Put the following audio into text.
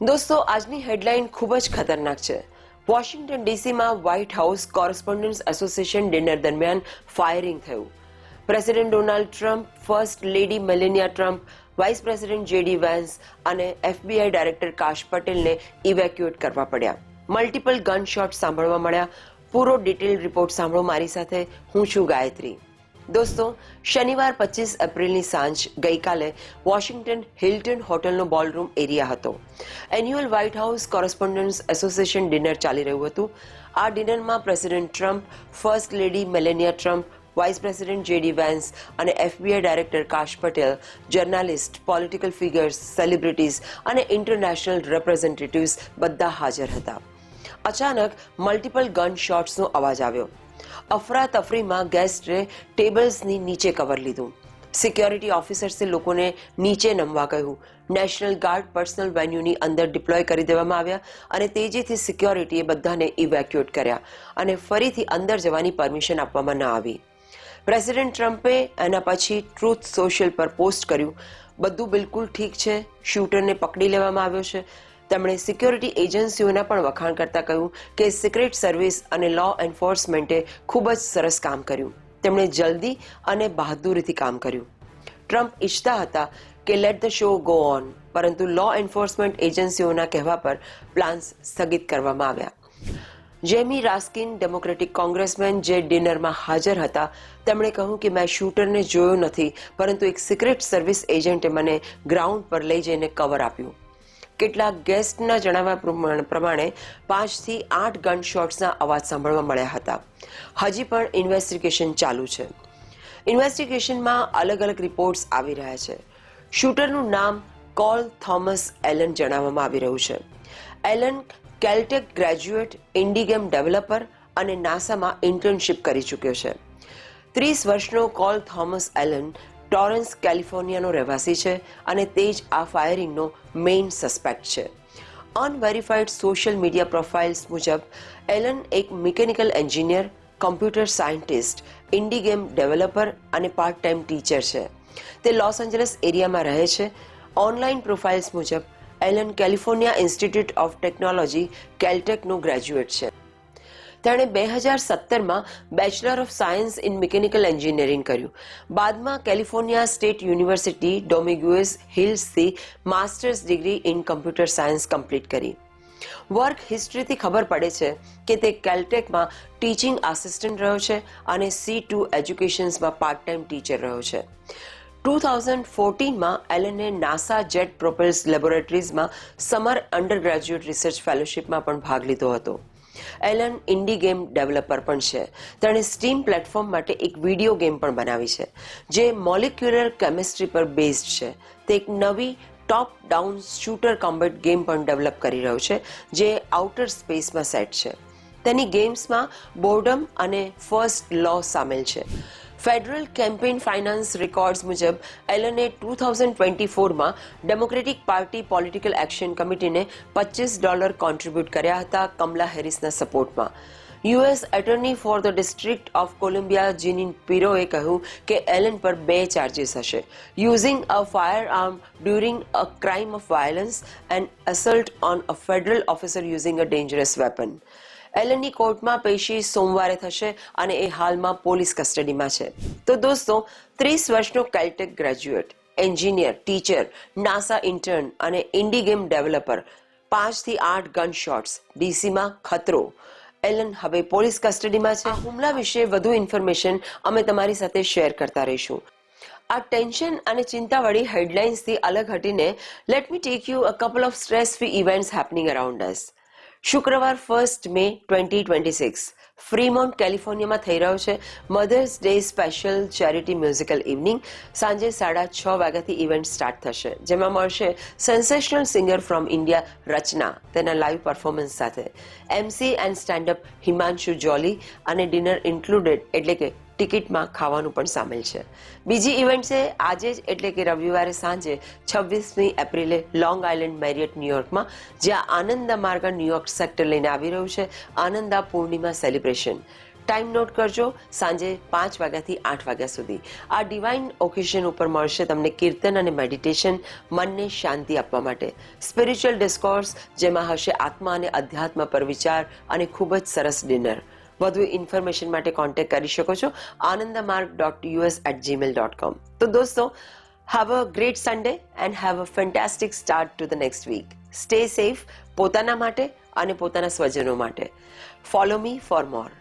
દોસ્તો, આજની હેડલાઇન ખૂબ જ ખતરનાક છે. વોશિંગ્ટન ડીસીમાં White House correspondents association dinner દરમિયાન ફાયરિંગ થયું. President Donald Trump, first lady Melania Trump, vice president JD Vance અને FBI ડાયરેક્ટર કાશ પટેલને ઇવેક્યુએટ કરવા પડ્યા. મલ્ટિપલ ગન શોટ સાંભળવા મળ્યા. પૂરો ડિટેલ રિપોર્ટ સાંભળો મારી સાથે. હું છું ગાયત્રી. દોસ્તો, શનિવાર 25 એપ્રિલની સાંજ ગઈકાલે વોશિંગ્ટન હિલ્ટન હોટલનો બોલરૂમ એરિયા હતો. Annual White House correspondents association dinner ચાલી રહ્યું હતું. આ ડિનરમાં president Trump, first lady Melania Trump, vice president JD Vance અને FBI director Kash Patel, journalist, political figures, celebrities અને ઇન્ટરનેશનલ રેપ્રેઝેન્ટેટિવ્સ બધા હાજર હતા. અચાનક મલ્ટિપલ ગન શોટ્સનો અવાજ આવ્યો. અફરાતફરીમાં ગેસ્ટે ટેબલ્સની નીચે કવર લીધું. સિક્યોરિટી ઓફિસર્સે લોકોને નીચે નમવા કહ્યું. નેશનલ ગાર્ડ પર્સનલ વેન્યુની અંદર ડિપ્લોય કરી દેવામાં આવ્યા અને તેજીથી સિક્યોરિટીએ બધાને ઇવેક્યુએટ કર્યા અને ફરીથી અંદર જવાની પરમિશન આપવામાં ન આવી. પ્રેસિડેન્ટ ટ્રમ્પે એના પછી ટ્રુથ સોશિયલ પર પોસ્ટ કર્યું, બધું બિલકુલ ઠીક છે, શૂટરને પકડી લેવામાં આવ્યો છે. તેમણે સિક્યોરિટી એજન્સીઓના પણ વખાણ કરતા કહ્યું કે સિક્રેટ સર્વિસ અને લો એન્ફોર્સમેન્ટે ખૂબ જ સરસ કામ કર્યું. તેમણે જલ્દી અને બહાદુરીથી કામ કર્યું. ટ્રમ્પ ઈચ્છતા હતા કે late the show go on, પરંતુ લો એન્ફોર્સમેન્ટ એજન્સીઓના કહેવા પર પ્લાન્સ સ્થગિત કરવામાં આવ્યા. જેમી રાસ્કિન, ડેમોક્રેટિક કોંગ્રેસમેન જે ડિનરમાં હાજર હતા, તેમણે કહ્યું કે મેં શૂટરને જોયો નથી, પરંતુ એક સિક્રેટ સર્વિસ એજન્ટે મને ગ્રાઉન્ડ પર લઈ જઈને કવર આપ્યું. કેટલાક ગેસ્ટના જણાવ્યા પ્રમાણે 5 થી 8 ગન શોટ્સના અવાજ સાંભળવા મળ્યા હતા. હજી પણ ઇન્વેસ્ટિગેશન ચાલુ છે. ઇન્વેસ્ટિગેશનમાં અલગ અલગ રિપોર્ટ્સ આવી રહ્યા છે. શૂટરનું નામ કોલ થોમસ એલન જણાવવામાં આવી રહ્યું છે. એલન કેલ્ટેક ગ્રેજ્યુએટ, ઇન્ડી ગેમ ડેવલપર અને નાસામાં ઇન્ટર્નશિપ કરી ચૂક્યો છે. 30 વર્ષનો કોલ થોમસ એલન ટોરન્સ, કેલિફોર્નિયાનો રહેવાસી છે અને તે જ આ ફાયરિંગનો મેઇન સસ્પેક્ટ છે. અનવેરિફાઈડ સોશિયલ મીડિયા પ્રોફાઇલ્સ મુજબ એલન એક mechanical engineer, computer scientist, indie game developer અને પાર્ટ ટાઈમ ટીચર છે. તે લોસ એન્જલસ એરિયામાં રહે છે. ઓનલાઈન પ્રોફાઇલ્સ મુજબ Allen California Institute of Technology કેલ્ટેકનો ગ્રેજ્યુએટ છે. તેણે 2017માં bachelor of science in mechanical engineering કર્યું. બાદમાં કેલિફોર્નિયા સ્ટેટ યુનિવર્સિટી ડોમિંગુએઝ હિલ્સથી master's degree in computer science complete કરી. વર્ક હિસ્ટ્રીથી ખબર પડે છે કે તે કેલ્ટેકમાં ટીચિંગ આસિસ્ટન્ટ રહ્યો છે અને C2 એજ્યુકેશન્સમાં પાર્ટ ટાઈમ ટીચર રહ્યો છે. 2014માં એલને નાસા જેટ પ્રોપલ્સ લેબોરેટરીઝમાં સમર અંડર ગ્રેજ્યુએટ રિસર્ચ ફેલોશિપમાં પણ ભાગ લીધો હતો. એલન ઇન્ડી ગેમ ડેવલપર પણ છે. તેણે સ્ટીમ પ્લેટફોર્મ માટે એક વિડીયો ગેમ પણ બનાવી છે જે મોલિક્યુલર કેમિસ્ટ્રી પર બેઝડ છે. તે એક નવી top down shooter combat game પણ ડેવલપ કરી રહ્યો છે જે આઉટર સ્પેસમાં સેટ છે. તેની ગેમ્સમાં બોર્ડમ અને ફર્સ્ટ લો સામેલ છે. ફેડરલ કેમ્પેઇન ફાઇનાન્સ રેકોર્ડ્સ મુજબ એલને 2024માં ડેમોક્રેટિક પાર્ટી પોલિટિકલ એક્શન કમિટીને $25 કોન્ટ્રીબ્યુટ કર્યા હતા કમલા હેરિસના સપોર્ટમાં. US attorney for the District of Columbia Jeanine પિરોએ કહ્યું કે એલન પર 2 ચાર્જીસ હશે: using a firearm during a crime of violence and assault on a federal officer using a dangerous weapon. એલનની કોર્ટમાં પેશી સોમવારે થશે અને એ હાલમાં પોલીસ કસ્ટડીમાં છે. તો દોસ્તો, 30 વર્ષનો Caltech graduate, engineer, teacher, NASA intern અને ઇન્ડી ગેમ ડેવલપર, 5 થી 8 ગન શોટ્સ, ડીસીમાં ખતરો. એલન હવે પોલીસ કસ્ટડીમાં છે. આ હુમલા વિશે વધુ ઇન્ફોર્મેશન અમે તમારી સાથે શેર કરતા રહીશું. આ ટેન્શન અને ચિંતાવાળી હેડલાઇન્સથી અલગ હટીને let me take you a couple of stress free events happening around us. શુક્રવાર 1 મે 2026 ફ્રીમોન્ટ, કેલિફોર્નિયામાં થઈ રહ્યો છે Mother's Day special charity musical evening. સાંજે 6:30 વાગ્યાથી ઇવેન્ટ સ્ટાર્ટ થશે, જેમાં મળશે sensational singer from India Rachana તેના લાઈવ પરફોર્મન્સ સાથે, MC and standup Himanshu Jolly અને ડિનર ઇન્ક્લુડેડ, એટલે કે ટિકિટમાં ખાવાનું પણ સામેલ છે. બીજી ઇવેન્ટ છે આજે જ, એટલે કે રવિવારે સાંજે 26મી એપ્રિલે લોંગ આઇલેન્ડ મેરિયટ ન્યુયોર્કમાં, જ્યાં આનંદા માર્ગ ન્યુયોર્ક સેક્ટર લઈને આવી રહ્યું છે આનંદા પૂર્ણિમા સેલિબ્રેશન. ટાઈમ નોટ કરજો, સાંજે 5 વાગ્યાથી 8 વાગ્યા સુધી. આ ડિવાઇન ઓકેઝન ઉપર મળશે તમને કીર્તન અને મેડિટેશન, મનને શાંતિ આપવા માટે. સ્પિરિચ્યુઅલ ડિસ્કોર્સ, જેમાં હશે આત્મા અને અધ્યાત્મ પર વિચાર, અને ખૂબ જ સરસ ડિનર. વધુ ઇન્ફોર્મેશન માટે કોન્ટેક્ટ કરી શકો છો anandamarg.us@gmail.com. તો દોસ્તો, have a great Sunday and have a fantastic start to the next week. Stay safe, પોતાના માટે અને પોતાના સ્વજનો માટે. Follow me for more.